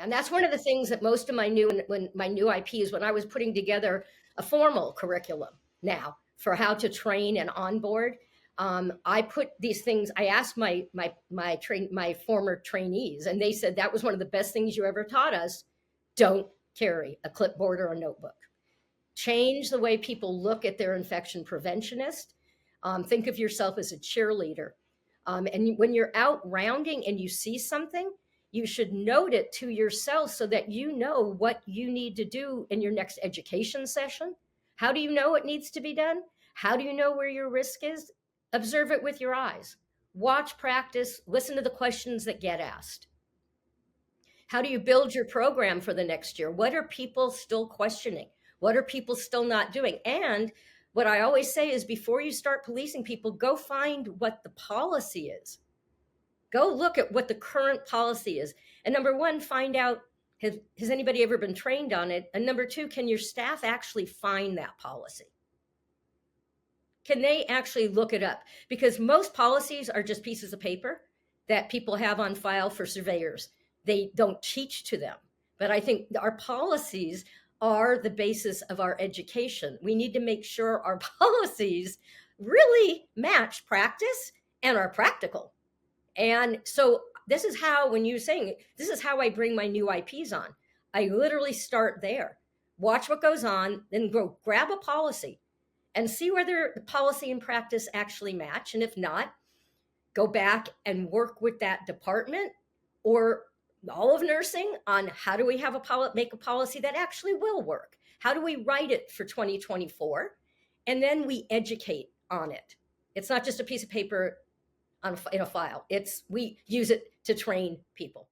Yeah, and that's one of the things that most of my when my new IPs, when I was putting together a formal curriculum now for how to train and onboard, I put these things. I asked my former trainees, and they said that was one of the best things you ever taught us. Don't carry a clipboard or a notebook. Change the way people look at their infection preventionist. Think of yourself as a cheerleader. And when you're out rounding and you see something, you should note it to yourself so that you know what you need to do in your next education session. How do you know what needs to be done? How do you know where your risk is? Observe it with your eyes. Watch, practice, listen to the questions that get asked. How do you build your program for the next year? What are people still questioning? What are people still not doing? And what I always say is before you start policing people, go find what the policy is. Go look at what the current policy is. And number one, find out, has anybody ever been trained on it? And number two, can your staff actually find that policy? Can they actually look it up? Because most policies are just pieces of paper that people have on file for surveyors. They don't teach to them. But I think our policies are the basis of our education. We need to make sure our policies really match practice and are practical. And so this is how, when you're saying, this is how I bring my new IPs on. I literally start there. Watch what goes on, then go grab a policy and see whether the policy and practice actually match. And if not, go back and work with that department or all of nursing on how do we have make a policy that actually will work? How do we write it for 2024? And then we educate on it. It's not just a piece of paper in a file. We use it to train people.